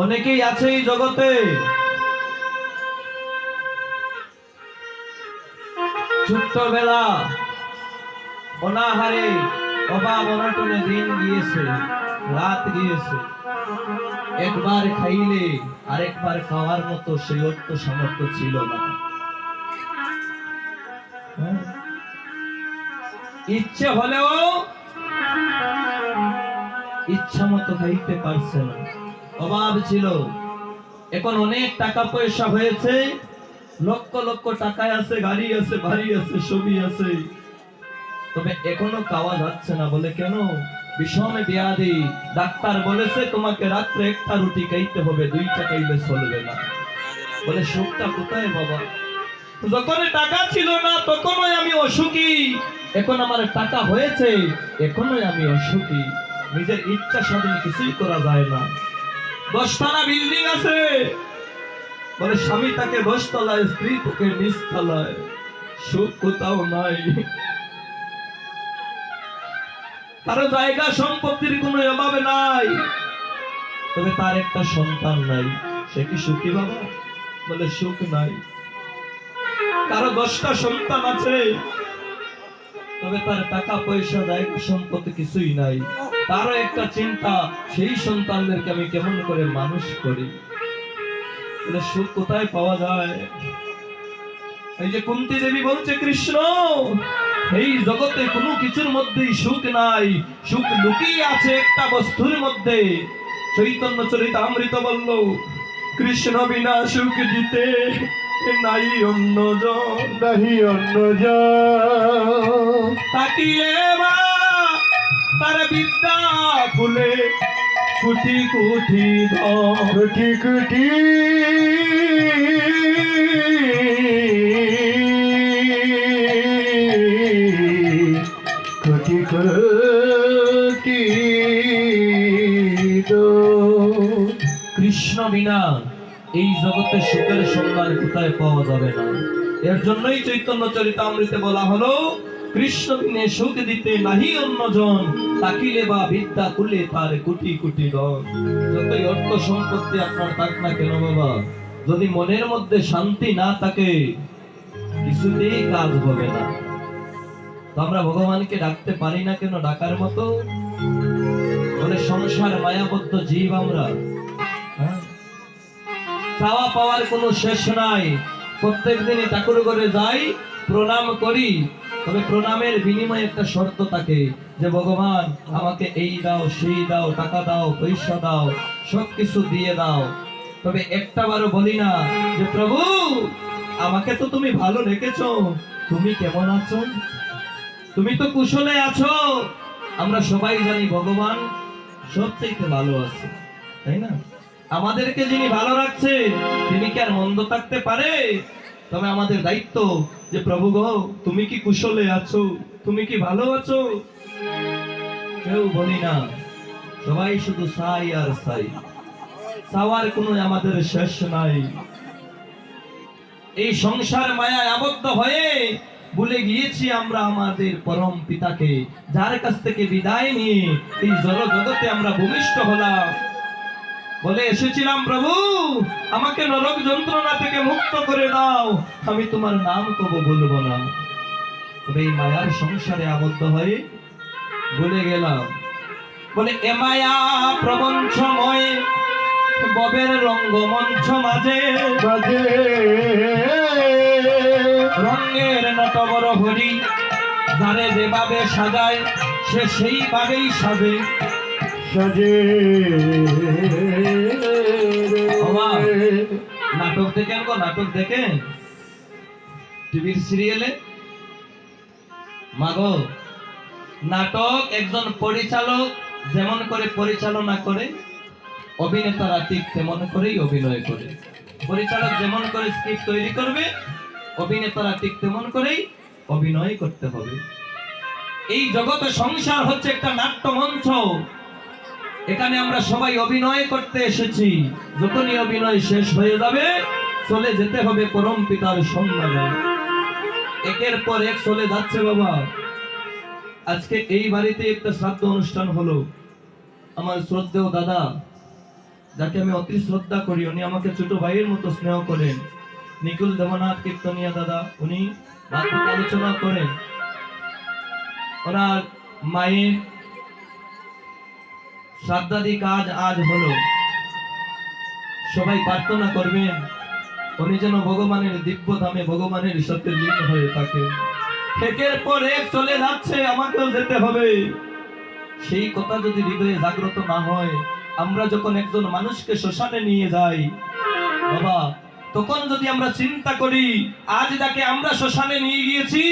অনেকেই আছে এই জগতে ছোট্টবেলা অনাহারে অভাব অনটনে দিন গিয়েছে, রাত গিয়েছে, একবার খাইলে আরেকবার খাওয়ার মতো সেই অর্থ সামর্থ্য ছিল না। ইচ্ছে হলেও ইচ্ছা মতো খাইতে পারছে না, অভাব ছিল। এখন অনেক টাকা পয়সা হয়েছে, লক্ষ লক্ষ টাকায় আছে, গাড়ি আছে, বাড়ি আছে, সবই আছে, তবে এখনো খাওয়া যাচ্ছে না। বলে কেন? বিষমে ব্যাধি। ডাক্তার বলেছে তোমাকে রাত্রে একটা রুটি খাইতে হবে, দুইটা খাইলে চলবে না। বলে সুখটা কোথায় বাবা? যখন টাকা ছিল না তখনই আমি অসুখী, এখন আমার টাকা হয়েছে এখনই আমি অসুখী। নিজের ইচ্ছা স্বাধীন কিছুই করা যায় না। 10 তলা বিল্ডিং আছে, বলে স্বামী তাকে 10 তলায়, স্ত্রী তাকে 20 তলায়, সুখ কোথাও নাই। কারো জায়গা সম্পত্তির কোনো অভাব নাই, তবে তার একটা সন্তান নাই, সে কি সুখী বাবা? বলে সুখ নাই। কারো 10টা সন্তান আছে, তবে তার টাকা পয়সা জায়গা সম্পত্তি কিছুই নাই, তারও একটা চিন্তা, সেই সন্তানদেরকে আমি কেমন করে মানুষ করি। বলে সুখ কোথায় পাওয়া যায়? এই যে কুন্তী দেবী বলছে, কৃষ্ণ এই জগতে কোনো কিছুর মধ্যেই সুখ নাই, সুখ লুকিয়ে আছে একটা বস্তুর মধ্যে। চৈতন্য চরিতামৃত বলল, কৃষ্ণ বিনা সুখ দিতে নাই অন্য জন, নাহি অন্য জন। তাকিয়ে বা তার বিদ্যা খুলে কোটি কোটি ধন, কোটি কোটি কোটি কোটি কৃষ্ণ বিনা এই জগতে সুখের সন্ধান কোথায় পাওয়া যাবে না। এর জন্যই চৈতন্য চরিতামৃতে বলা হলো, কৃষ্ণ বিনে সুখ দিতে নাহি অন্য জন, তাকিলে বা বিদ্যা খুলে তার কোটি কোটি ধন। যতই অর্থ সম্পত্তি আপনার থাক না কেন বাবা, যদি মনের মধ্যে শান্তি না থাকে কিছুতেই কাজ হবে না। তো আমরা ভগবানকে ডাকতে পারি না কেন ডাকার মতো? বলে সংসার মায়াবদ্ধ জীব আমরা, চাওয়া পাওয়ার কোনো শেষ নাই। প্রত্যেক দিনই ঠাকুর ঘরে যাই, প্রণাম করি, তবে প্রণামের বিনিময়ে একটা শর্ত থাকে যে ভগবান আমাকে এই দাও, সেই দাও, টাকা দাও, পয়সা দাও, সবকিছু দিয়ে দাও। তবে একটা বারও বলি না যে প্রভু আমাকে তো তুমি ভালো রেখেছো, তুমি কেমন আছো? তুমি তো কুশলে আছো। আমরা সবাই জানি ভগবান সবচেয়ে ভালো আছে, তাই না? আমাদেরকে যিনি ভালো রাখছে তিনি কি আর মন্দ থাকতে পারে? তবে আমাদের দায়িত্ব যে প্রভু গো তুমি কি কুশলে আছো, তুমি কি ভালো আছো? কেউ বলি না, সবাই শুধু চাই আর চাই, চাওয়ার কোনো আমাদের শেষ নাই। এই সংসার মায়ায় আবদ্ধ হয়ে ভুলে গিয়েছি আমরা আমাদের পরম পিতাকে, যার কাছ থেকে বিদায় নিয়ে এই জড় জগতে আমরা ভূমিষ্ঠ হলাম। বলে এসেছিলাম প্রভু আমাকে নরক যন্ত্রণা থেকে মুক্ত করে দাও, আমি তোমার নাম কবু বলবো না। তবে এই মায়ার সংসারে আবদ্ধ হয়ে ভুলে গেলাম। বলে এ মায়া প্রবঞ্চময় ববের রঙ্গমঞ্চ মাঝে বাজে রঙের নটবর হরি, যারে যেভাবে সাজায় সে সেইভাবেই সাজে সাজে। নাটক দেখেন গো, নাটক দেখেন টিভির সিরিয়ালে। মাগো নাটক একজন পরিচালক যেমন করে পরিচালনা করে, অভিনেতারা ঠিক তেমন করেই অভিনয় করে। পরিচালক যেমন করে স্ক্রিপ্ট তৈরি করবে, অভিনেতারা ঠিক তেমন করেই অভিনয় করতে হবে। এই জগতে সংসার হচ্ছে একটা নাট্যমঞ্চ, এখানে আমরা সবাই অভিনয় করতে এসেছি। যখনই অভিনয় শেষ হয়ে যাবে চলে যেতে হবে পরম পিতার সন্ধানে। একের পর এক চলে যাচ্ছে বাবা। আজকে এই বাড়িতে একটা শ্রাদ্ধ অনুষ্ঠান হলো। আমার শ্রদ্ধেয় দাদা যাকে আমি অতি শ্রদ্ধা করি, উনি আমাকে ছোট ভাইয়ের মতো স্নেহ করেন, নিকুল দেবনাথ কীর্তনিয়া দাদা, উনি ভাগবত আলোচনা করেন। ওনার মায়ের শ্রাদ্ধাদি কাজ আজ হলো, সবাই প্রার্থনা করবেন উনি যেন ভগবানের দিব্য ধামে ভগবানের সাথে লীন হয়ে থাকে। একের পর এক চলে যাচ্ছে, আমাকেও যেতে হবে। সেই কথা যদি হৃদয়ে জাগ্রত না হয়, আমরা যখন একজন মানুষকে শ্মশানে নিয়ে যাই বাবা, তখন যদি আমরা চিন্তা করি আজ যাকে আমরা শ্মশানে নিয়ে গিয়েছি